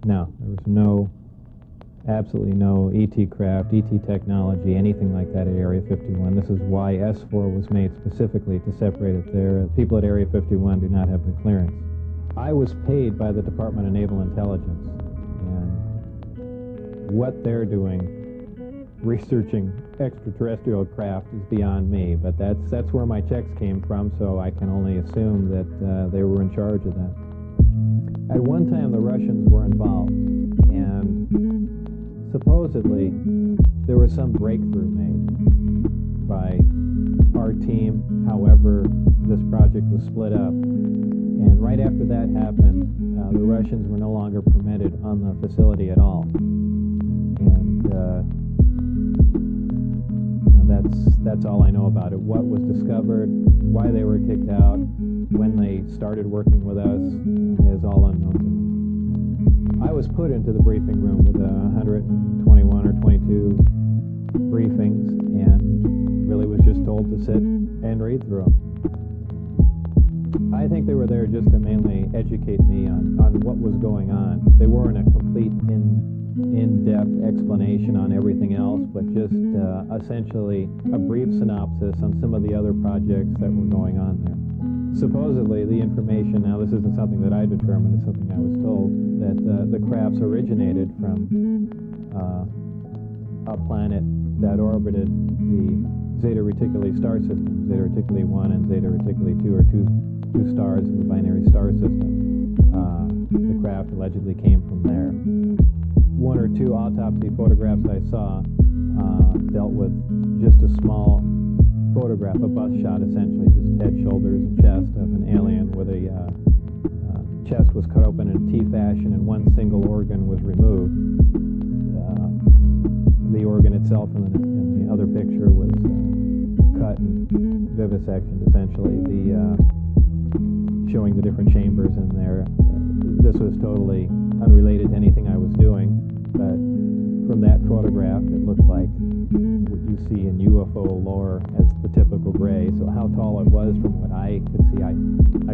No, there was absolutely no ET craft, ET technology, anything like that at Area 51. This is why S4 was made specifically to separate it there. People at Area 51 do not have the clearance. I was paid by the Department of Naval Intelligence, and what they're doing researching extraterrestrial craft is beyond me, but that's where my checks came from, so I can only assume that they were in charge of that. At one time, the Russians were involved, and supposedly there was some breakthrough made by our team. However, this project was split up, and right after that happened, the Russians were no longer permitted on the facility at all. And that's all I know about it. What was discovered, why they were kicked out, when they started working with us, is all unknown to me. I was put into the briefing room with 121 or 22 briefings, and really was just told to sit and read through them. I think they were there just to mainly educate me on what was going on. They weren't a complete in-depth explanation on everything else, but just essentially a brief synopsis on some of the other projects that were going on there. Supposedly, the information, now this isn't something that I determined, it's something I was told, that the crafts originated from a planet that orbited the Zeta Reticuli star system. Zeta Reticuli 1 and Zeta Reticuli 2 are two stars of the binary star system. The craft allegedly came from there. One or two autopsy photographs I saw dealt with just a small photograph, a bust shot essentially, just head, shoulders, and chest of an alien where the chest was cut open in a T fashion and one single organ was removed. The organ itself in the other picture was cut and vivisectioned essentially, showing the different chambers in there. This was totally unrelated to anything I was doing, but from that photograph it looked like what you see in UFO lore as the typical gray. So how tall it was from what I could see, I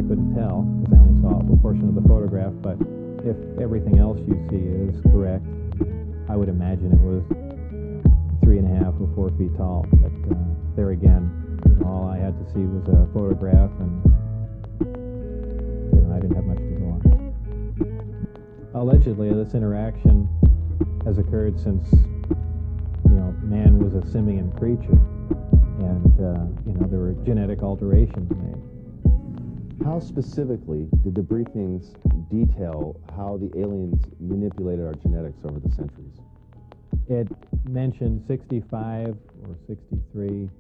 couldn't tell because I only saw a portion of the photograph, but if everything else you see is correct, I would imagine it was 3.5 or 4 feet tall. But there again, all I had to see was a photograph, and I didn't have much to go on. Allegedly, this interaction has occurred since man was a simian creature, and there were genetic alterations made. How specifically did the briefings detail how the aliens manipulated our genetics over the centuries? It mentioned 65 or 63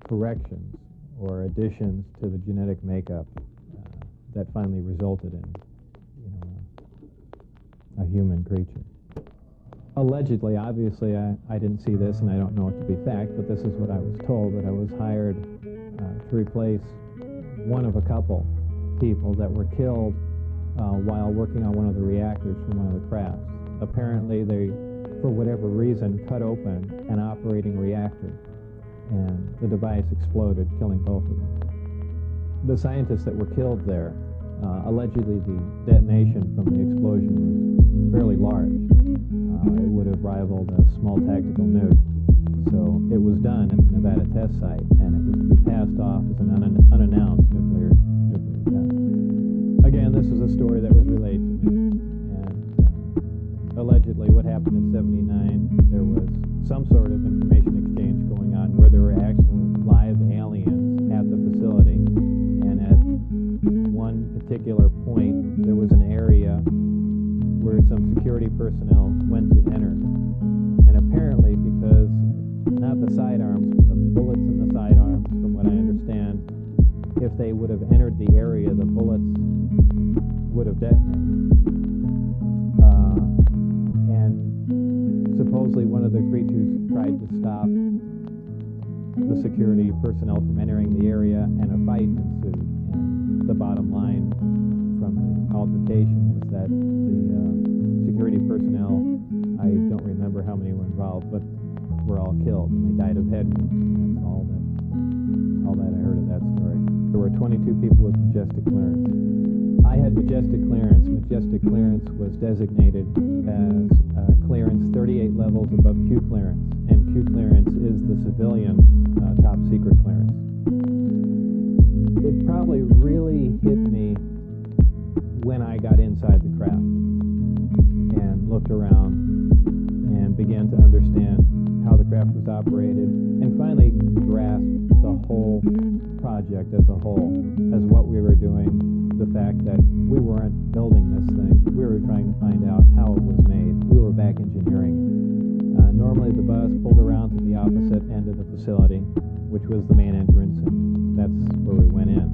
corrections or additions to the genetic makeup that finally resulted in a human creature. Allegedly, obviously, I didn't see this and I don't know it to be fact, but this is what I was told, that I was hired to replace one of a couple people that were killed while working on one of the reactors from one of the crafts. Apparently, they, for whatever reason, cut open an operating reactor, and the device exploded, killing both of them. The scientists that were killed there, allegedly the detonation from the explosion was fairly large. It would have rivaled a small tactical nuke. So it was done at the Nevada test site, and it was to be passed off as an unannounced nuclear test. Again, this is a story that was relayed to me. And allegedly what happened in '79, there was some sort of information exchange going on where there were actual live aliens at the facility. And at one particular point, there was an area where some security personnel went to enter. And apparently, because not the sidearms, but the bullets in the sidearms, from what I understand, if they would have entered the area, the bullets would have detonated. And supposedly one of the creatures tried to stop the security personnel from entering the area, and a fight ensued. And the bottom line from the altercation was that the security personnel, I don't remember how many were involved, but were all killed, and they died of head wounds, and that's all that All that I heard of that story. There were 22 people with majestic clearance. I had majestic clearance. Majestic clearance was designated as clearance 38 levels above Q clearance, and Q clearance is the civilian top secret clearance. It probably really hit me when I got inside the craft and looked around and began to understand how the craft was operated, and finally grasped the whole project as a whole, as what we were doing, the fact that we weren't building this thing, we were trying to find out how it was made. We were back engineering it. Normally the bus pulled around to the opposite end of the facility, which was the main entrance, and that's where we went in.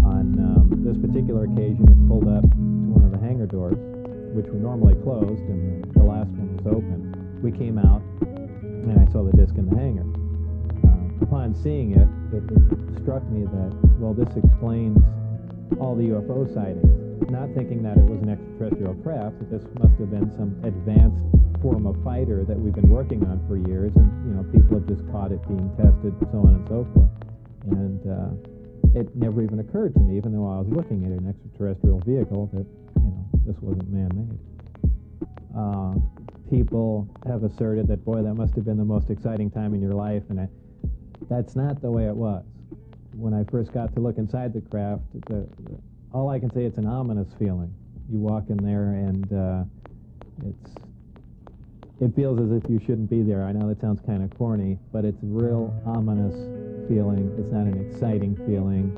On this particular occasion, it pulled up to one of the hangar doors, which were normally closed, and the last one was open. We came out, and I saw the disc in the hangar. Upon seeing it, it struck me that, well, this explains all the UFO sightings. Not thinking that it was an extraterrestrial craft, that this must have been some advanced form of fighter that we've been working on for years, and people have just caught it being tested, so on and so forth. And it never even occurred to me, even though I was looking at an extraterrestrial vehicle, that this wasn't man-made. People have asserted that, boy, that must have been the most exciting time in your life, and that's not the way it was. When I first got to look inside the craft, all I can say, it's an ominous feeling. You walk in there, and it feels as if you shouldn't be there. I know that sounds kind of corny, but it's a real ominous feeling. It's not an exciting feeling.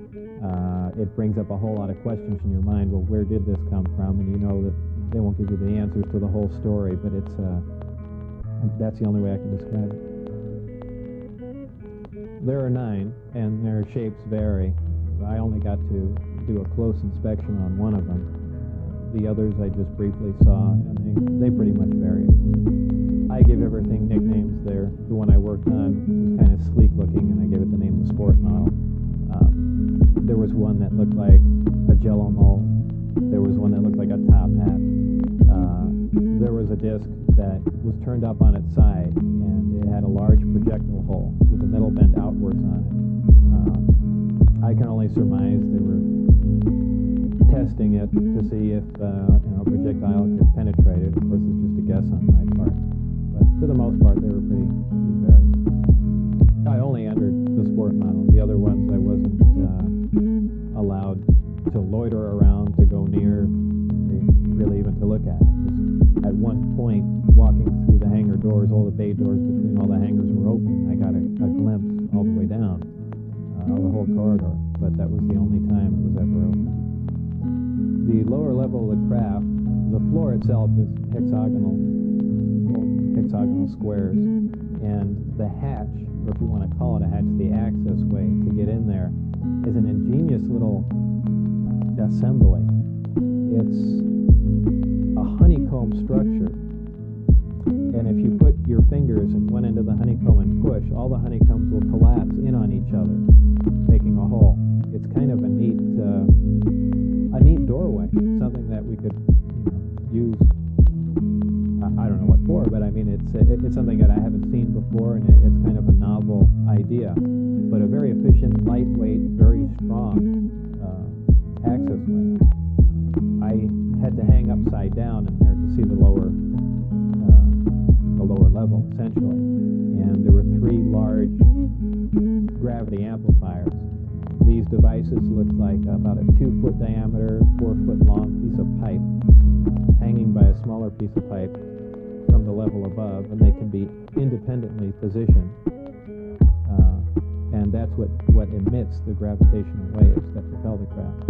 It brings up a whole lot of questions in your mind. Well, where did this come from? And you know that they won't give you the answers to the whole story, but that's the only way I can describe it. There are 9, and their shapes vary. I only got to do a close inspection on one of them. The others I just briefly saw, and they pretty much varied. I give everything nicknames there. The one I worked on was kind of sleek looking, and I gave it the name of the sport model. There was one that looked like a Jello mold. There was one that looked like a top hat. There was a disc that was turned up on its side, and it had a large projectile hole with the metal bent outwards on it. I can only surmise they were testing it to see if a projectile could penetrate it. Of course, it's just a guess on my part. But for the most part, they were pretty varied. I only entered the sport model. The other ones I wasn't allowed to loiter around, to go near, really even to look at it. Just at one point, walking through the hangar doors, all the bay doors between all the hangars were open. I got a glimpse all the way down of the whole corridor, but that was the only time it was ever open. The lower level of the craft, the floor itself is hexagonal squares, and the hatch, or if you want to call it a hatch, the access way to get in there is an ingenious little assembly. It's a honeycomb structure, and if you put your fingers in one end of the honeycomb and push, all the honeycombs will collapse in on each other, making a hole. It's kind of a neat doorway, something that we could use. I don't know what for, but I mean it's something that I haven't seen before, and it's kind of a novel idea, but a very efficient, lightweight, very strong access way. I had to hang upside down in there to see the lower level, essentially, and there were 3 large gravity amplifiers. These devices looked like about a 2-foot diameter, 4-foot long piece of pipe hanging by a smaller piece of pipe from the level above, and they can be independently positioned, and that's what emits the gravitational waves that propel the craft.